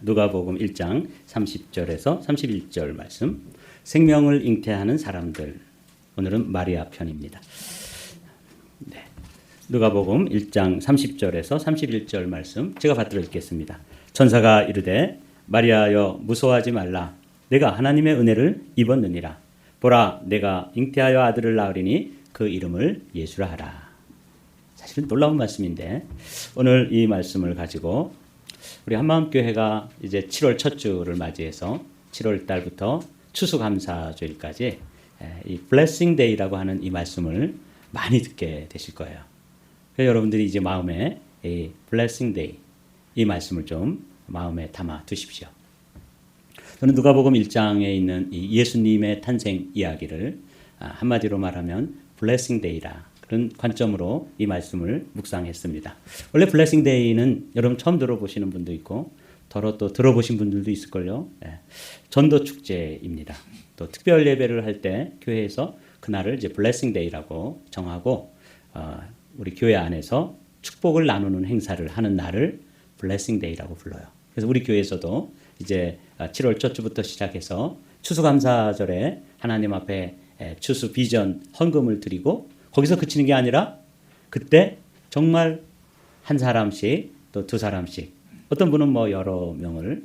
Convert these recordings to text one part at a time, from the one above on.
누가복음 1장 30절에서 31절 말씀. 생명을 잉태하는 사람들. 오늘은 마리아 편입니다. 네. 누가복음 1장 30절에서 31절 말씀 제가 받들어 읽겠습니다. 천사가 이르되 마리아여 무서워하지 말라. 내가 하나님의 은혜를 입었느니라. 보라 내가 잉태하여 아들을 낳으리니 그 이름을 예수라 하라. 사실은 놀라운 말씀인데 오늘 이 말씀을 가지고 우리 한마음교회가 이제 7월 첫 주를 맞이해서 7월 달부터 추수감사주일까지 이 블레싱 데이라고 하는 이 말씀을 많이 듣게 되실 거예요. 그래서 여러분들이 이제 마음에 이 블레싱 데이 이 말씀을 좀 마음에 담아 두십시오. 저는 누가복음 1장에 있는 이 예수님의 탄생 이야기를 한마디로 말하면 블레싱 데이라 그런 관점으로 이 말씀을 묵상했습니다. 원래 블레싱 데이는 여러분 처음 들어보시는 분도 있고 또 들어보신 분들도 있을걸요. 전도 축제입니다. 또 특별 예배를 할 때 교회에서 그날을 이제 블레싱 데이라고 정하고 우리 교회 안에서 축복을 나누는 행사를 하는 날을 블레싱 데이라고 불러요. 그래서 우리 교회에서도 이제 7월 첫 주부터 시작해서 추수감사절에 하나님 앞에 추수 비전 헌금을 드리고 거기서 그치는 게 아니라 그때 정말 한 사람씩 또 두 사람씩 어떤 분은 뭐 여러 명을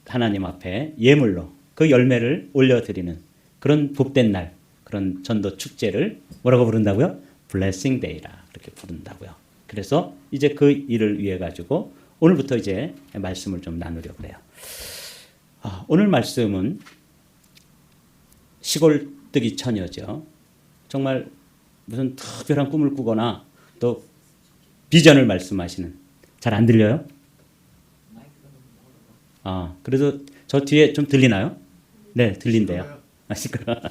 하나님 앞에 예물로 그 열매를 올려드리는 그런 복된 날, 그런 전도 축제를 뭐라고 부른다고요? 블레싱 데이라 그렇게 부른다고요. 그래서 이제 그 일을 위해 가지고 오늘부터 이제 말씀을 좀 나누려고 해요. 오늘 말씀은 시골뜨기 처녀죠. 정말 무슨 특별한 꿈을 꾸거나 또 비전을 말씀하시는 잘 안 들려요? 그래도 저 뒤에 좀 들리나요? 네, 들린대요. 시끄러워.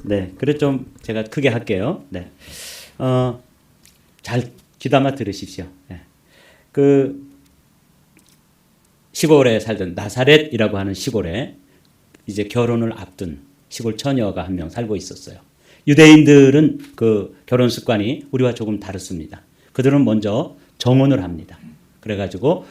네, 그래 좀 제가 크게 할게요. 네, 잘 귀담아 들으십시오. 네. 그 시골에 살던 나사렛이라고 하는 시골에 이제 결혼을 앞둔 시골 처녀가 한 명 살고 있었어요. 유대인들은 그 결혼 습관이 우리와 조금 다릅니다. 그들은 먼저 정혼을 합니다. 그래가지고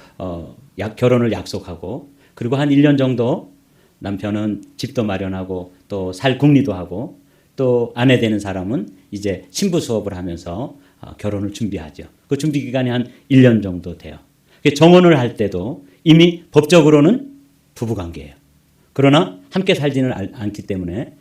결혼을 약속하고 그리고 한 1년 정도 남편은 집도 마련하고 또 살 궁리도 하고 또 아내 되는 사람은 이제 신부 수업을 하면서 결혼을 준비하죠. 그 준비 기간이 한 1년 정도 돼요. 정혼을 할 때도 이미 법적으로는 부부관계예요. 그러나 함께 살지는 않기 때문에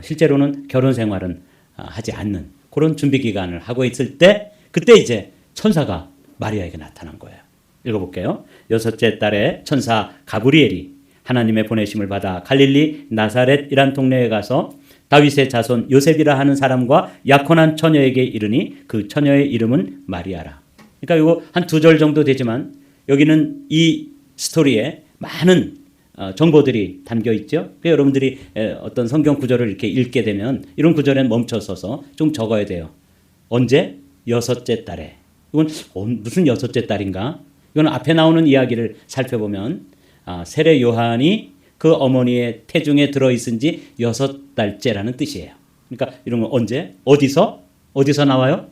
실제로는 결혼 생활은 하지 않는 그런 준비 기간을 하고 있을 때 그때 이제 천사가 마리아에게 나타난 거예요. 읽어볼게요. 6째 달에 천사 가브리엘이 하나님의 보내심을 받아 갈릴리 나사렛이란 동네에 가서 다윗의 자손 요셉이라 하는 사람과 약혼한 처녀에게 이르니 그 처녀의 이름은 마리아라. 그러니까 이거 한 2절 정도 되지만 여기는 이 스토리에 많은 정보들이 담겨 있죠. 그래서 여러분들이 어떤 성경 구절을 이렇게 읽게 되면 이런 구절엔 멈춰서서 좀 적어야 돼요. 언제? 6째 달에. 이건 무슨 6째 달인가? 이건 앞에 나오는 이야기를 살펴보면 세례 요한이 그 어머니의 태중에 들어있은 지 6달째라는 뜻이에요. 그러니까 이런 건 언제? 어디서 나와요?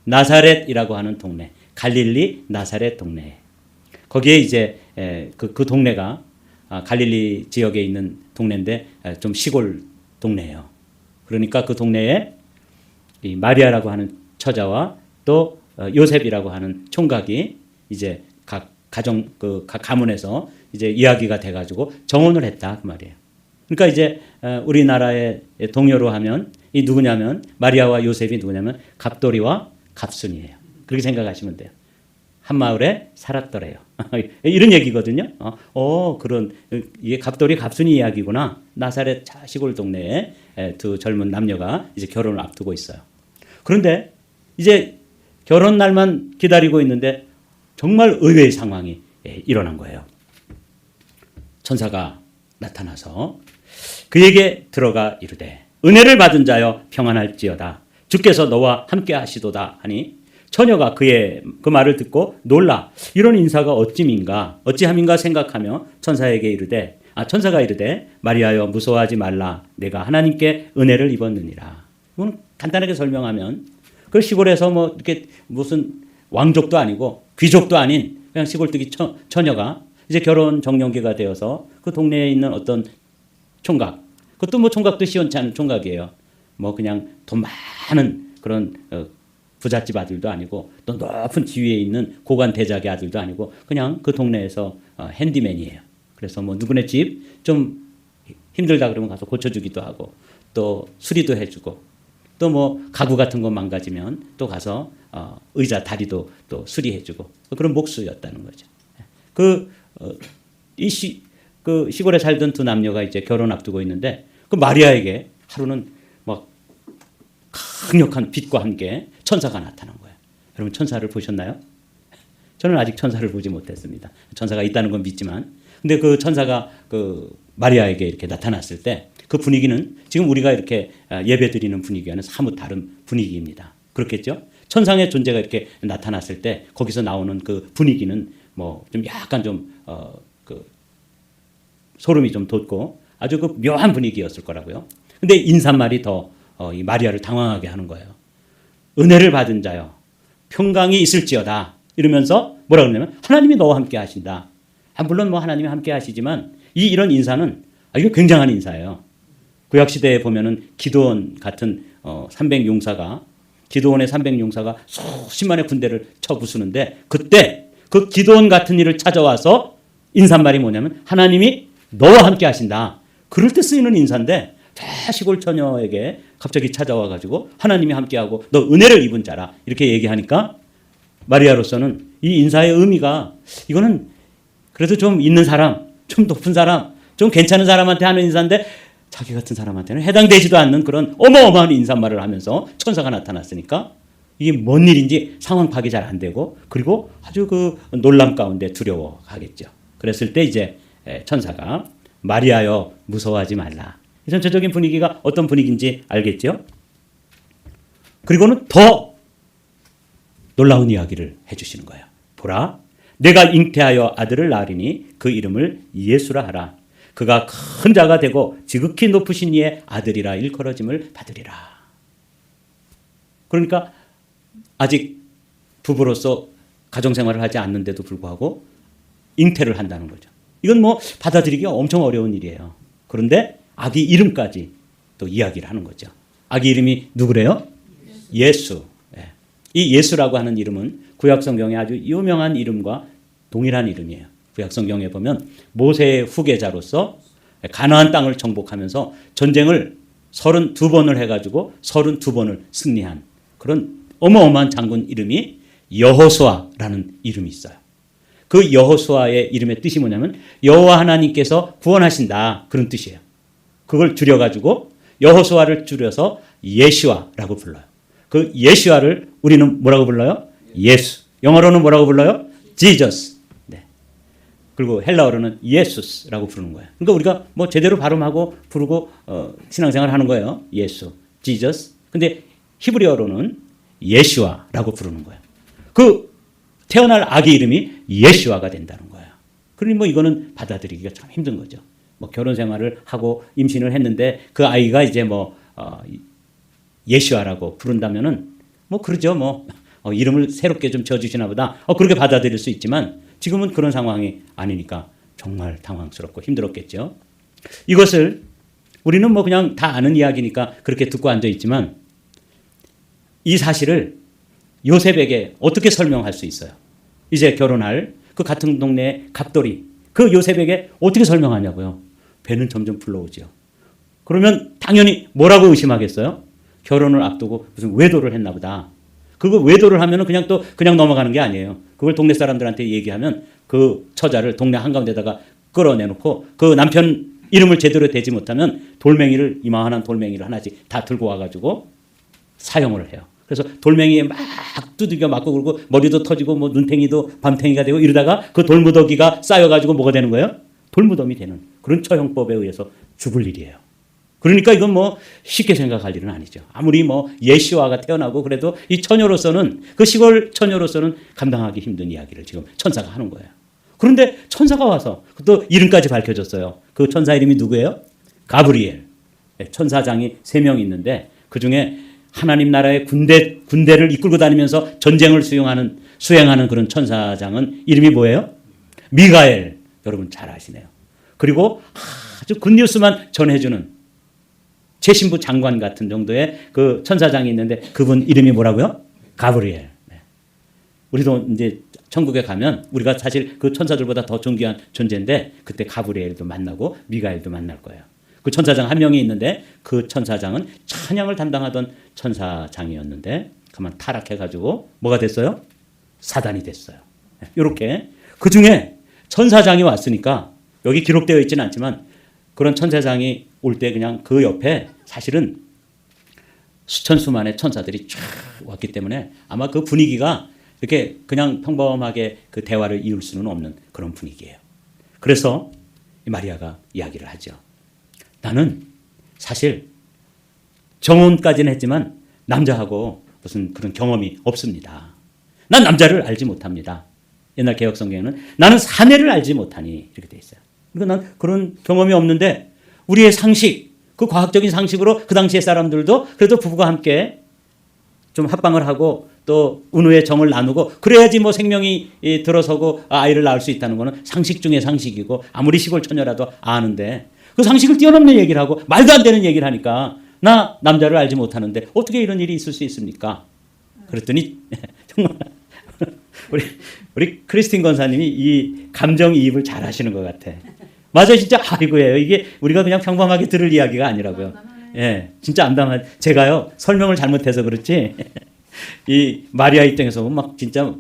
나사렛이라고 하는 동네. 갈릴리 나사렛 동네. 거기에 이제 그 동네가 갈릴리 지역에 있는 동네인데 좀 시골 동네예요. 그러니까 그 동네에 이 마리아라고 하는 처자와 또 요셉이라고 하는 총각이 이제 각 가문에서 이제 이야기가 돼가지고 정혼을 했다 그 말이에요. 그러니까 이제 우리나라의 동요로 하면 이 누구냐면 마리아와 요셉이 누구냐면 갑돌이와 갑순이에요. 그렇게 생각하시면 돼요. 한 마을에 살았더래요. 이런 얘기거든요. 그런 이게 갑돌이 갑순이 이야기구나. 나사렛 시골 동네에 두 젊은 남녀가 이제 결혼을 앞두고 있어요. 그런데 이제 결혼 날만 기다리고 있는데 정말 의외의 상황이 일어난 거예요. 천사가 나타나서 그에게 들어가 이르되 은혜를 받은 자여 평안할지어다. 주께서 너와 함께 하시도다 하니 처녀가 그의 그 말을 듣고 놀라 이런 인사가 어찌함인가 생각하며 천사에게 이르되 천사가 이르되 마리아여 무서워하지 말라. 내가 하나님께 은혜를 입었느니라. 이건 간단하게 설명하면 그 시골에서 뭐 이렇게 무슨 왕족도 아니고 귀족도 아닌 그냥 시골뜨기 처녀가 이제 결혼 정년기가 되어서 그 동네에 있는 어떤 총각, 그것도 뭐 총각도 시원치 않은 총각이에요. 뭐 그냥 돈 많은 그런 부잣집 아들도 아니고 또 높은 지위에 있는 고관 대작의 아들도 아니고 그냥 그 동네에서 핸디맨이에요. 그래서 뭐 누구네 집 좀 힘들다 그러면 가서 고쳐주기도 하고 또 수리도 해주고 또 뭐 가구 같은 거 망가지면 또 가서 의자 다리도 또 수리해주고 그런 목수였다는 거죠. 그 시골에 살던 두 남녀가 이제 결혼 앞두고 있는데 그 마리아에게 하루는 막 강력한 빛과 함께 천사가 나타난 거예요. 여러분 천사를 보셨나요? 저는 아직 천사를 보지 못했습니다. 천사가 있다는 건 믿지만, 근데 그 천사가 그 마리아에게 이렇게 나타났을 때 그 분위기는 지금 우리가 이렇게 예배드리는 분위기와는 사뭇 다른 분위기입니다. 그렇겠죠? 천상의 존재가 이렇게 나타났을 때 거기서 나오는 그 분위기는 뭐 좀 약간 좀 소름이 좀 돋고 아주 그 묘한 분위기였을 거라고요. 근데 인사말이 더 이 마리아를 당황하게 하는 거예요. 은혜를 받은 자여, 평강이 있을지어다. 이러면서 뭐라 그러냐면 하나님이 너와 함께 하신다. 물론 뭐 하나님이 함께 하시지만 이런 인사는 이거 굉장한 인사예요. 구약 시대에 보면은 기드온 같은 300용사가 기드온의 300용사가 수십만의 군대를 쳐부수는데 그때 그 기드온 같은 이를 찾아와서 인사말이 뭐냐면 하나님이 너와 함께 하신다. 그럴 때 쓰이는 인사인데 다 시골 처녀에게 갑자기 찾아와 가지고 하나님이 함께하고 너 은혜를 입은 자라 이렇게 얘기하니까 마리아로서는 이 인사의 의미가 이거는 그래도 좀 있는 사람, 좀 높은 사람, 좀 괜찮은 사람한테 하는 인사인데 자기 같은 사람한테는 해당되지도 않는 그런 어마어마한 인사말을 하면서 천사가 나타났으니까 이게 뭔 일인지 상황 파악이 잘 안 되고 그리고 아주 그 놀람 가운데 두려워하겠죠. 그랬을 때 이제 천사가 마리아여 무서워하지 말라. 이 전체적인 분위기가 어떤 분위기인지 알겠죠? 그리고는 더 놀라운 이야기를 해주시는 거예요. 보라, 내가 잉태하여 아들을 낳으리니 그 이름을 예수라 하라. 그가 큰 자가 되고 지극히 높으신 이의 아들이라 일컬어짐을 받으리라. 그러니까 아직 부부로서 가정생활을 하지 않는데도 불구하고 잉태를 한다는 거죠. 이건 뭐 받아들이기가 엄청 어려운 일이에요. 그런데 아기 이름까지 또 이야기를 하는 거죠. 아기 이름이 누구래요? 예수. 이 예수라고 하는 이름은 구약 성경의 아주 유명한 이름과 동일한 이름이에요. 구약 성경에 보면 모세의 후계자로서 가나안 땅을 정복하면서 전쟁을 32번을 해가지고 32번을 승리한 그런 어마어마한 장군 이름이 여호수아라는 이름이 있어요. 그 여호수아의 이름의 뜻이 뭐냐면 여호와 하나님께서 구원하신다 그런 뜻이에요. 그걸 줄여가지고 여호수아를 줄여서 예슈아라고 불러요. 그 예슈아를 우리는 뭐라고 불러요? 예수. 영어로는 뭐라고 불러요? Jesus. 네. 그리고 헬라어로는 예수스라고 부르는 거예요. 그러니까 우리가 뭐 제대로 발음하고 부르고 신앙생활 하는 거예요. 예수, Jesus. 근데 히브리어로는 예슈아라고 부르는 거예요. 그 태어날 아기 이름이 예슈아가 된다는 거예요. 그러니 뭐 이거는 받아들이기가 참 힘든 거죠. 뭐 결혼 생활을 하고 임신을 했는데 그 아이가 이제 뭐 예슈아라고 부른다면은 뭐 그러죠. 뭐 이름을 새롭게 좀 지어주시나 보다. 그렇게 받아들일 수 있지만 지금은 그런 상황이 아니니까 정말 당황스럽고 힘들었겠죠. 이것을 우리는 뭐 그냥 다 아는 이야기니까 그렇게 듣고 앉아 있지만 이 사실을 요셉에게 어떻게 설명할 수 있어요? 이제 결혼할 그 같은 동네의 갑돌이 그 요셉에게 어떻게 설명하냐고요? 배는 점점 불러오죠. 그러면 당연히 뭐라고 의심하겠어요? 결혼을 앞두고 무슨 외도를 했나 보다. 그거 외도를 하면은 그냥 넘어가는 게 아니에요. 그걸 동네 사람들한테 얘기하면 그 처자를 동네 한가운데다가 끌어내놓고 그 남편 이름을 제대로 대지 못하면 돌멩이를 이만한 돌멩이를 하나씩 다 들고 와가지고 사형을 해요. 그래서 돌멩이에 막 두들겨 맞고 그러고 머리도 터지고 뭐 눈탱이도 밤탱이가 되고 이러다가 그 돌무더기가 쌓여가지고 뭐가 되는 거예요? 돌무덤이 되는 그런 처형법에 의해서 죽을 일이에요. 그러니까 이건 뭐 쉽게 생각할 일은 아니죠. 아무리 뭐 예시와가 태어나고 그래도 이 처녀로서는 그 시골 처녀로서는 감당하기 힘든 이야기를 지금 천사가 하는 거예요. 그런데 천사가 와서 또 이름까지 밝혀졌어요. 그 천사 이름이 누구예요? 가브리엘. 천사장이 3명 있는데 그중에 하나님 나라의 군대를 이끌고 다니면서 전쟁을 수행하는 그런 천사장은 이름이 뭐예요? 미가엘. 여러분 잘 아시네요. 그리고 아주 굿뉴스만 전해주는 최신부 장관 같은 정도의 그 천사장이 있는데 그분 이름이 뭐라고요? 가브리엘. 네. 우리도 이제 천국에 가면 우리가 사실 그 천사들보다 더 존귀한 존재인데 그때 가브리엘도 만나고 미가엘도 만날 거예요. 그 천사장 한 명이 있는데 그 천사장은 찬양을 담당하던 천사장이었는데 그만 타락해가지고 뭐가 됐어요? 사단이 됐어요. 이렇게 그 중에 천사장이 왔으니까 여기 기록되어 있지는 않지만 그런 천사장이 올 때 그냥 그 옆에 사실은 수천 수만의 천사들이 쫙 왔기 때문에 아마 그 분위기가 이렇게 그냥 평범하게 그 대화를 이을 수는 없는 그런 분위기예요. 그래서 마리아가 이야기를 하죠. 나는 사실 정혼까지는 했지만 남자하고 무슨 그런 경험이 없습니다. 난 남자를 알지 못합니다. 옛날 개혁 성경에는 나는 사내를 알지 못하니 이렇게 돼 있어요. 그러니까 난 그런 경험이 없는데 우리의 상식, 그 과학적인 상식으로 그 당시의 사람들도 그래도 부부가 함께 좀 합방을 하고 또 은우의 정을 나누고 그래야지 뭐 생명이 들어서고 아이를 낳을 수 있다는 거는 상식 중의 상식이고 아무리 시골 처녀라도 아는데 그 상식을 뛰어넘는 얘기를 하고 말도 안 되는 얘기를 하니까 나 남자를 알지 못하는데 어떻게 이런 일이 있을 수 있습니까? 그랬더니 정말 우리 크리스틴 권사님이 이 감정이입을 잘 하시는 것 같아. 맞아요. 진짜 아이고예요. 이게 우리가 그냥 평범하게 들을 이야기가 아니라고요. 예, 진짜 암담한. 제가요 설명을 잘못해서 그렇지 이 마리아 입장에서 보면 막 진짜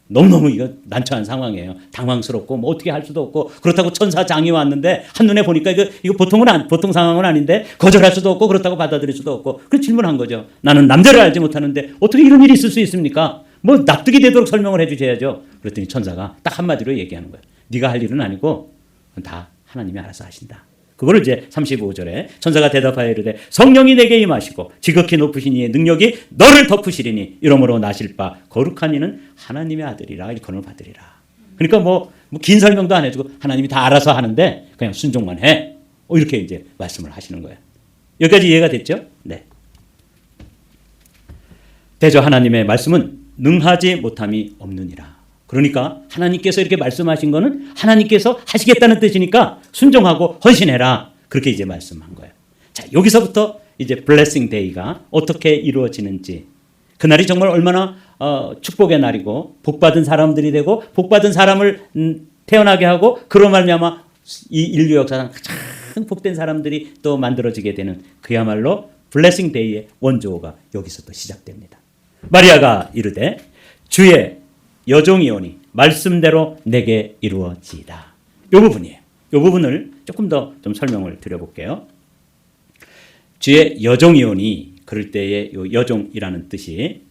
너무너무 이거 난처한 상황이에요. 당황스럽고 뭐 어떻게 할 수도 없고 그렇다고 천사장이 왔는데 한눈에 보니까 이거 보통 상황은 아닌데 거절할 수도 없고 그렇다고 받아들일 수도 없고 그 질문한 거죠. 나는 남자를 알지 못하는데 어떻게 이런 일이 있을 수 있습니까? 뭐 납득이 되도록 설명을 해주셔야죠. 그랬더니 천사가 딱 한마디로 얘기하는 거예요. 네가 할 일은 아니고 다 하나님이 알아서 하신다. 그거를 이제 35절에 천사가 대답하여 이르되 성령이 내게 임하시고 지극히 높으신 이의 능력이 너를 덮으시리니 이러므로 나실 바 거룩한 이는 하나님의 아들이라 일컬음을 받으리라. 그러니까 뭐 긴 설명도 안 해주고 하나님이 다 알아서 하는데 그냥 순종만 해. 이렇게 이제 말씀을 하시는 거예요. 여기까지 이해가 됐죠? 네. 대저 하나님의 말씀은 능하지 못함이 없느니라. 그러니까 하나님께서 이렇게 말씀하신 거는 하나님께서 하시겠다는 뜻이니까 순종하고 헌신해라. 그렇게 이제 말씀한 거예요. 자, 여기서부터 이제 블레싱 데이가 어떻게 이루어지는지 그날이 정말 얼마나 축복의 날이고 복받은 사람들이 되고 복받은 사람을 태어나게 하고 그로 말미암아 이 인류 역사상 가장 복된 사람들이 또 만들어지게 되는 그야말로 블레싱 데이의 원조가 여기서 또 시작됩니다. 마리아가 이르되 주의 여종이오니 말씀대로 내게 이루어지이다. 이 부분이에요. 이 부분을 조금 더 좀 설명을 드려볼게요. 주의 여종이오니 그럴 때의 이 여종이라는 뜻이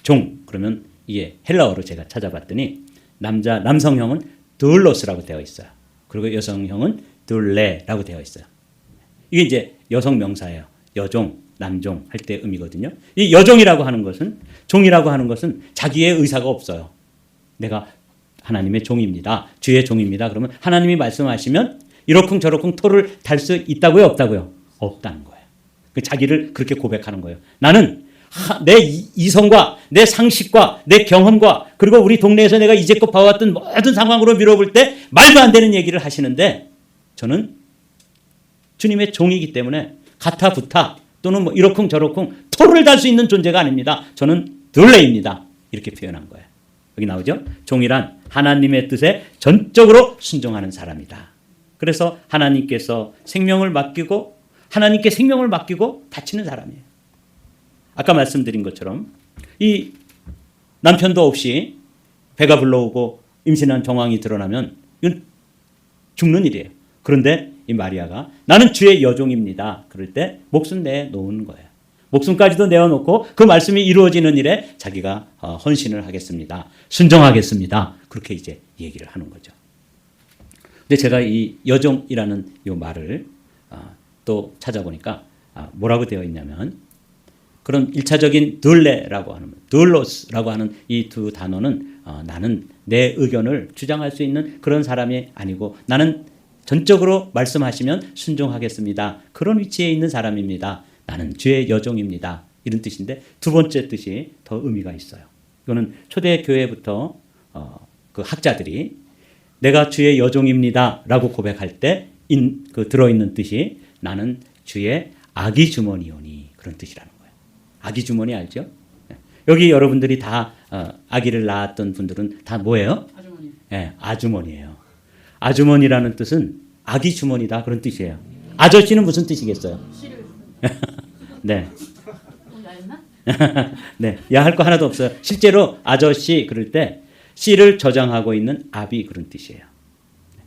종 그러면 이게 헬라어로 제가 찾아봤더니 남성형은 둘로스라고 되어 있어요. 그리고 여성형은 둘레라고 되어 있어요. 이게 이제 여성 명사예요. 여종, 남종 할 때 의미거든요. 이 여종이라고 하는 것은 종이라고 하는 것은 자기의 의사가 없어요. 내가 하나님의 종입니다. 주의 종입니다. 그러면 하나님이 말씀하시면 이러쿵저러쿵 토를 달 수 있다고요? 없다고요? 없다는 거예요. 자기를 그렇게 고백하는 거예요. 나는 내 이성과 내 상식과 내 경험과 그리고 우리 동네에서 내가 이제껏 봐왔던 모든 상황으로 밀어볼 때 말도 안 되는 얘기를 하시는데 저는 주님의 종이기 때문에 가타부타 또는 뭐 이러쿵저러쿵 토를 달 수 있는 존재가 아닙니다. 저는 둘레입니다. 이렇게 표현한 거예요. 여기 나오죠? 종이란 하나님의 뜻에 전적으로 순종하는 사람이다. 그래서 하나님께서 생명을 맡기고 하나님께 생명을 맡기고 바치는 사람이에요. 아까 말씀드린 것처럼 이 남편도 없이 배가 불러오고 임신한 정황이 드러나면 이건 죽는 일이에요. 그런데 이 마리아가 나는 주의 여종입니다. 그럴 때 목숨 내놓은 거예요. 목숨까지도 내어놓고 그 말씀이 이루어지는 일에 자기가 헌신을 하겠습니다. 순종하겠습니다. 그렇게 이제 얘기를 하는 거죠. 근데 제가 이 여종이라는 이 말을 또 찾아보니까 뭐라고 되어 있냐면 그런 1차적인 둘레라고 하는 둘로스라고 하는 이 두 단어는 나는 내 의견을 주장할 수 있는 그런 사람이 아니고 나는 전적으로 말씀하시면 순종하겠습니다. 그런 위치에 있는 사람입니다. 나는 주의 여종입니다. 이런 뜻인데 두 번째 뜻이 더 의미가 있어요. 이거는 초대교회부터 그 학자들이 내가 주의 여종입니다라고 고백할 때 들어있는 뜻이 나는 주의 아기 주머니오니 그런 뜻이라는 거예요. 아기 주머니 알죠? 여기 여러분들이 다 아기를 낳았던 분들은 다 뭐예요? 아주머니. 네, 아주머니예요. 아주머니라는 뜻은 아기 주머니다 그런 뜻이에요. 아저씨는 무슨 뜻이겠어요? 씨를 네. 야했나? 네, 야할 거 하나도 없어요. 실제로 아저씨 그럴 때 씨를 저장하고 있는 아비 그런 뜻이에요.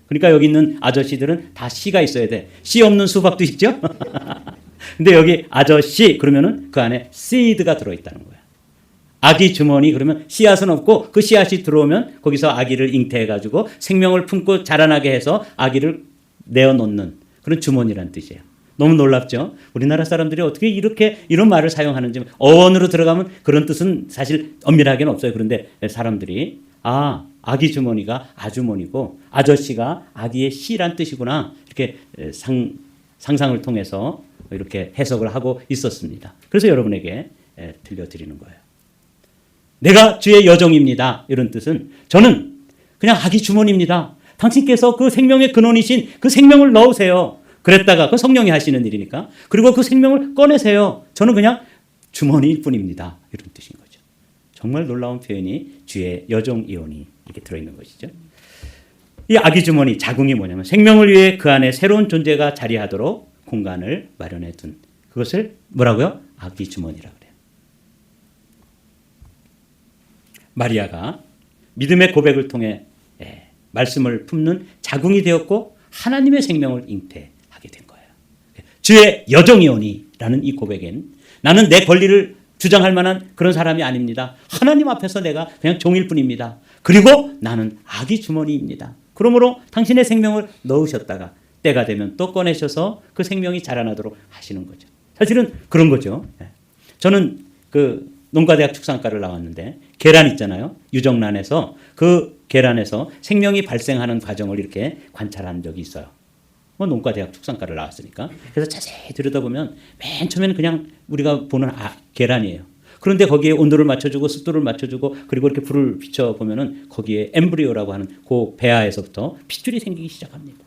그러니까 여기 있는 아저씨들은 다 씨가 있어야 돼. 씨 없는 수박도 있죠? 근데 여기 아저씨 그러면은 그 안에 seed가 들어있다는 거예요. 아기 주머니 그러면 씨앗은 없고 그 씨앗이 들어오면 거기서 아기를 잉태해가지고 생명을 품고 자라나게 해서 아기를 내어놓는 그런 주머니란 뜻이에요. 너무 놀랍죠? 우리나라 사람들이 어떻게 이런 말을 사용하는지 어원으로 들어가면 그런 뜻은 사실 엄밀하게는 없어요. 그런데 사람들이 아기 주머니가 아주머니고 아저씨가 아기의 씨란 뜻이구나 이렇게 상상을 통해서 이렇게 해석을 하고 있었습니다. 그래서 여러분에게 들려드리는 거예요. 내가 주의 여종입니다. 이런 뜻은 저는 그냥 아기 주머니입니다. 당신께서 그 생명의 근원이신 그 생명을 넣으세요. 그랬다가 그 성령이 하시는 일이니까. 그리고 그 생명을 꺼내세요. 저는 그냥 주머니일 뿐입니다. 이런 뜻인 거죠. 정말 놀라운 표현이 주의 여종이오니 이렇게 들어있는 것이죠. 이 아기 주머니 자궁이 뭐냐면 생명을 위해 그 안에 새로운 존재가 자리하도록 공간을 마련해 둔 그것을 뭐라고요? 아기 주머니라고 그래요. 마리아가 믿음의 고백을 통해 말씀을 품는 자궁이 되었고 하나님의 생명을 잉태하게 된 거예요. 주의 여종이오니라는 이 고백엔 나는 내 권리를 주장할 만한 그런 사람이 아닙니다. 하나님 앞에서 내가 그냥 종일 뿐입니다. 그리고 나는 아기 주머니입니다. 그러므로 당신의 생명을 넣으셨다가 때가 되면 또 꺼내셔서 그 생명이 자라나도록 하시는 거죠. 사실은 그런 거죠. 저는 그 농가대학 축산과를 나왔는데 계란 있잖아요. 유정란에서 그 계란에서 생명이 발생하는 과정을 이렇게 관찰한 적이 있어요. 농가대학 축산과를 나왔으니까. 그래서 자세히 들여다보면 맨 처음에는 그냥 우리가 보는 계란이에요. 그런데 거기에 온도를 맞춰주고 습도를 맞춰주고 그리고 이렇게 불을 비춰보면은 거기에 엠브리오라고 하는 그 배아에서부터 핏줄이 생기기 시작합니다.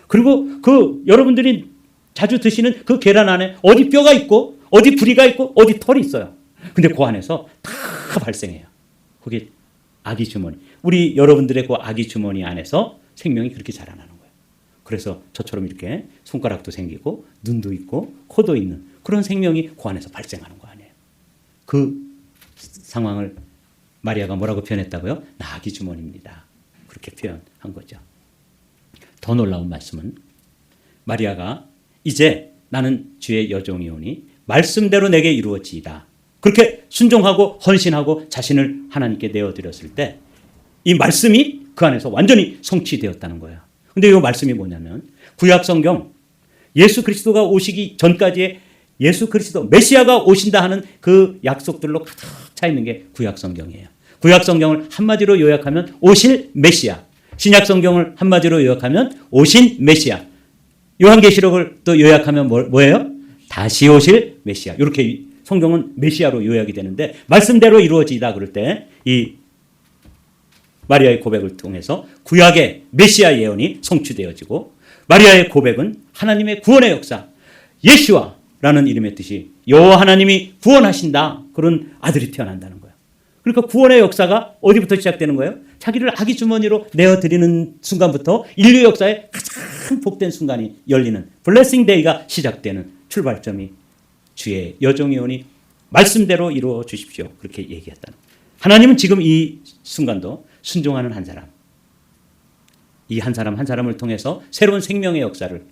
그리고 그 여러분들이 자주 드시는 그 계란 안에 어디 뼈가 있고 어디 부리가 있고 어디 털이 있어요. 근데 그 안에서 다 발생해요. 그게 아기 주머니. 우리 여러분들의 그 아기 주머니 안에서 생명이 그렇게 자라나는 거예요. 그래서 저처럼 이렇게 손가락도 생기고 눈도 있고 코도 있는 그런 생명이 그 안에서 발생하는 거 아니에요. 그 상황을 마리아가 뭐라고 표현했다고요? 나 아기 주머니입니다. 그렇게 표현한 거죠. 더 놀라운 말씀은 마리아가 이제 나는 주의 여종이오니 말씀대로 내게 이루어지이다. 그렇게 순종하고 헌신하고 자신을 하나님께 내어드렸을 때 이 말씀이 그 안에서 완전히 성취되었다는 거예요. 근데 이 말씀이 뭐냐면 구약 성경 예수 그리스도가 오시기 전까지의 예수 그리스도 메시아가 오신다 하는 그 약속들로 가득 차 있는 게 구약 성경이에요. 구약 성경을 한마디로 요약하면 오실 메시아. 신약 성경을 한마디로 요약하면 오신 메시아. 요한계시록을 또 요약하면 뭐예요? 다시 오실 메시아. 이렇게 성경은 메시아로 요약이 되는데 말씀대로 이루어지다 그럴 때 이 마리아의 고백을 통해서 구약의 메시아 예언이 성취되어지고 마리아의 고백은 하나님의 구원의 역사 예수와라는 이름의 뜻이 여호와 하나님이 구원하신다. 그런 아들이 태어난다는 거예요. 그러니까 구원의 역사가 어디부터 시작되는 거예요? 자기를 아기 주머니로 내어드리는 순간부터 인류 역사의 가장 복된 순간이 열리는 블레싱 데이가 시작되는 출발점이 주의 여종이오니 말씀대로 이루어 주십시오. 그렇게 얘기했다는 거예요. 하나님은 지금 이 순간도 순종하는 한 사람, 이 한 사람 한 사람을 통해서 새로운 생명의 역사를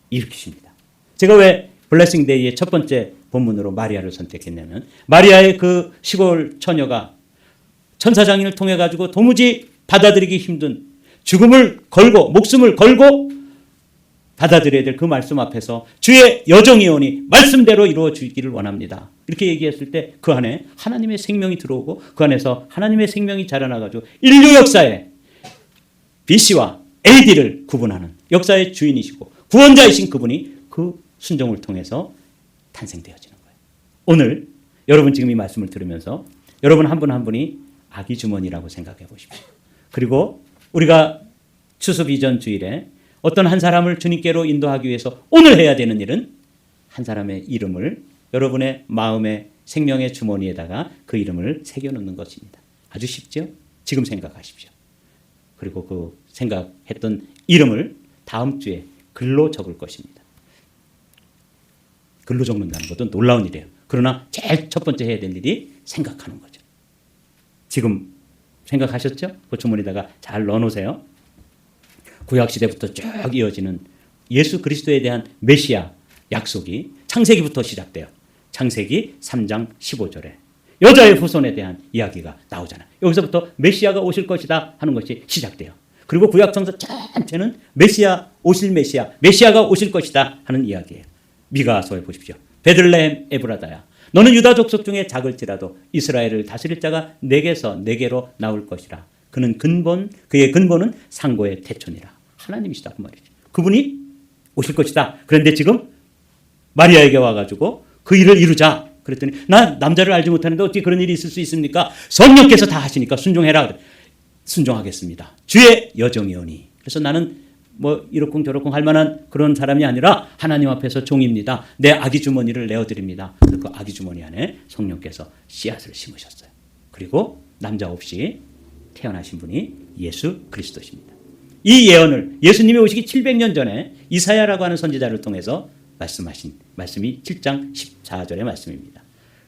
일으키십니다. 제가 왜 블레싱 데이의 첫 번째 본문으로 마리아를 선택했냐면 마리아의 그 시골 처녀가 천사장인을 통해 가지고 도무지 받아들이기 힘든 죽음을 걸고 목숨을 걸고 받아들여야 될 그 말씀 앞에서 주의 여종이오니 말씀대로 이루어 주기를 원합니다. 이렇게 얘기했을 때 그 안에 하나님의 생명이 들어오고 그 안에서 하나님의 생명이 자라나가지고 인류 역사에 BC와 AD를 구분하는 역사의 주인이시고 구원자이신 그분이 그 순종을 통해서 탄생되어지는 거예요. 오늘 여러분 지금 이 말씀을 들으면서 여러분 한 분 한 분이 아기 주머니라고 생각해 보십시오. 그리고 우리가 추수 비전 주일에 어떤 한 사람을 주님께로 인도하기 위해서 오늘 해야 되는 일은 한 사람의 이름을 여러분의 마음의 생명의 주머니에다가 그 이름을 새겨놓는 것입니다. 아주 쉽죠? 지금 생각하십시오. 그리고 그 생각했던 이름을 다음 주에 글로 적을 것입니다. 글로 적는다는 것도 놀라운 일이에요. 그러나 제일 첫 번째 해야 될 일이 생각하는 거죠. 지금 생각하셨죠? 그 주머니에다가 잘 넣어놓으세요. 구약시대부터 쭉 이어지는 예수 그리스도에 대한 메시아 약속이 창세기부터 시작돼요. 창세기 3장 15절에 여자의 후손에 대한 이야기가 나오잖아요. 여기서부터 메시아가 오실 것이다 하는 것이 시작돼요. 그리고 구약성서 전체는 메시아가 오실 것이다 하는 이야기예요. 미가서에 보십시오. 베들레헴 에브라다야, 너는 유다 족속 중에 작을지라도 이스라엘을 다스릴 자가 내게서 내게로 나올 것이라. 그의 근본은 상고의 태초니라. 하나님이시다 그 말이죠. 그분이 오실 것이다. 그런데 지금 마리아에게 와가지고 그 일을 이루자 그랬더니 난 남자를 알지 못하는데 어떻게 그런 일이 있을 수 있습니까? 성령께서 다 하시니까 순종해라. 순종하겠습니다. 주의 여정이오니. 그래서 나는 뭐 이러쿵 저러쿵 할 만한 그런 사람이 아니라 하나님 앞에서 종입니다. 내 아기 주머니를 내어드립니다. 그 아기 주머니 안에 성령께서 씨앗을 심으셨어요. 그리고 남자 없이 태어나신 분이 예수 그리스도십니다. 이 예언을 예수님이 오시기 700년 전에 이사야라고 하는 선지자를 통해서 말씀하신 말씀이 7장 14절의 말씀입니다.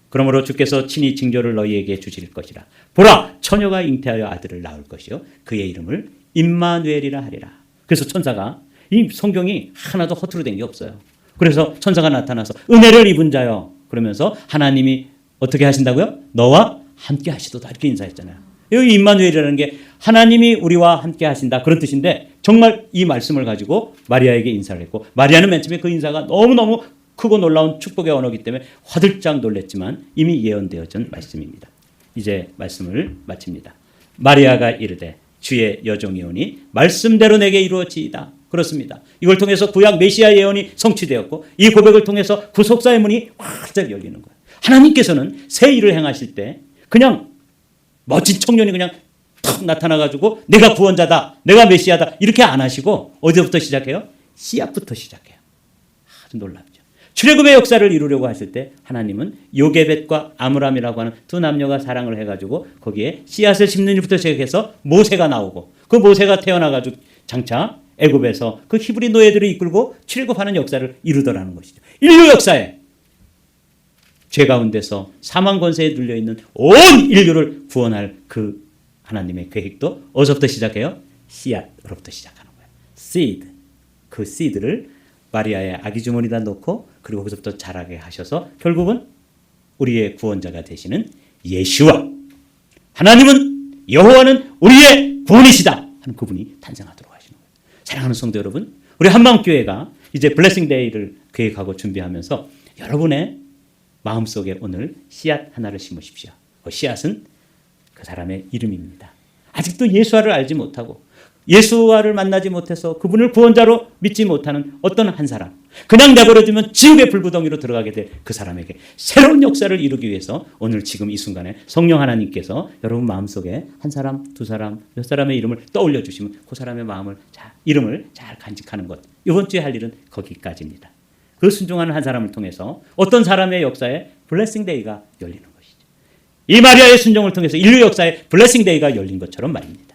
그러므로 주께서 친히 징조를 너희에게 주실 것이라. 보라, 처녀가 잉태하여 아들을 낳을 것이요 그의 이름을 임마누엘이라 하리라. 그래서 천사가, 이 성경이 하나도 허투루 된 게 없어요. 그래서 천사가 나타나서 은혜를 입은 자여 그러면서 하나님이 어떻게 하신다고요? 너와 함께 하시도다 이렇게 인사했잖아요. 여기 임마누엘이라는 게 하나님이 우리와 함께 하신다 그런 뜻인데 정말 이 말씀을 가지고 마리아에게 인사를 했고 마리아는 맨 처음에 그 인사가 너무너무 크고 놀라운 축복의 언어이기 때문에 화들짝 놀랐지만 이미 예언되어진 말씀입니다. 이제 말씀을 마칩니다. 마리아가 이르되 주의 여종이오니 말씀대로 내게 이루어지이다. 그렇습니다. 이걸 통해서 구약 메시아 예언이 성취되었고 이 고백을 통해서 구속사의 문이 활짝 열리는 거예요. 하나님께서는 새 일을 행하실 때 그냥 멋진 청년이 그냥 탁 나타나가지고 내가 구원자다, 내가 메시아다 이렇게 안 하시고 어디부터 시작해요? 씨앗부터 시작해요. 아주 놀랍죠. 출애굽의 역사를 이루려고 하실 때 하나님은 요게벳과 아므람이라고 하는 두 남녀가 사랑을 해가지고 거기에 씨앗을 심는 일부터 시작해서 모세가 나오고 그 모세가 태어나가지고 장차 애굽에서 그 히브리 노예들을 이끌고 출애굽하는 역사를 이루더라는 것이죠. 인류 역사에 죄 가운데서 사망 권세에 눌려있는 온 인류를 구원할 그 하나님의 계획도 어디서부터 시작해요? 씨앗으로부터 시작하는 거예요. seed. 그 seed를 마리아의 아기 주머니에다 놓고 그리고 거기서부터 자라게 하셔서 결국은 우리의 구원자가 되시는 예수와 하나님은 여호와는 우리의 구원이시다 하는 그분이 탄생하도록 하시는 거예요. 사랑하는 성도 여러분, 우리 한마음교회가 이제 블레싱 데이를 계획하고 준비하면서 여러분의 마음속에 오늘 씨앗 하나를 심으십시오. 그 씨앗은 그 사람의 이름입니다. 아직도 예수와를 알지 못하고 예수와를 만나지 못해서 그분을 구원자로 믿지 못하는 어떤 한 사람, 그냥 내버려두면 지옥의 불구덩이로 들어가게 될 그 사람에게 새로운 역사를 이루기 위해서 오늘 지금 이 순간에 성령 하나님께서 여러분 마음속에 한 사람, 두 사람, 몇 사람의 이름을 떠올려 주시면 그 사람의 마음을 이름을 잘 간직하는 것, 이번 주에 할 일은 거기까지입니다. 그 순종하는 한 사람을 통해서 어떤 사람의 역사에 블레싱 데이가 열리는 것이죠. 이 마리아의 순종을 통해서 인류 역사에 블레싱 데이가 열린 것처럼 말입니다.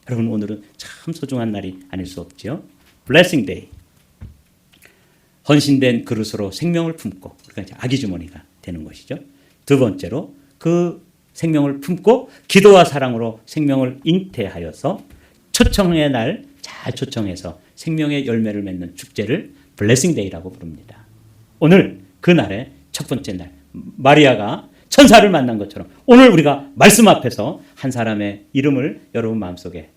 여러분 오늘은 참 소중한 날이 아닐 수 없죠. 블레싱 데이. 헌신된 그릇으로 생명을 품고 우리가 이제 아기 주머니가 되는 것이죠. 두 번째로 그 생명을 품고 기도와 사랑으로 생명을 잉태하여서 초청의 날 잘 초청해서 생명의 열매를 맺는 축제를 블레싱 데이라고 부릅니다. 오늘 그 날의 첫 번째 날 마리아가 천사를 만난 것처럼 오늘 우리가 말씀 앞에서 한 사람의 이름을 여러분 마음속에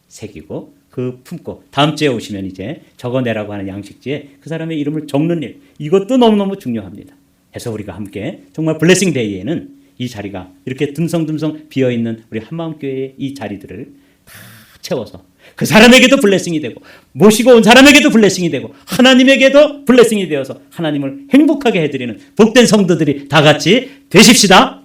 새기고 그 품고 다음 주에 오시면 이제 적어내라고 하는 양식지에 그 사람의 이름을 적는 일, 이것도 너무너무 중요합니다. 해서 우리가 함께 정말 블레싱 데이에는 이 자리가 이렇게 듬성듬성 비어있는 우리 한마음교회의 이 자리들을 다 채워서 그 사람에게도 블레싱이 되고 모시고 온 사람에게도 블레싱이 되고 하나님에게도 블레싱이 되어서 하나님을 행복하게 해드리는 복된 성도들이 다 같이 되십시다.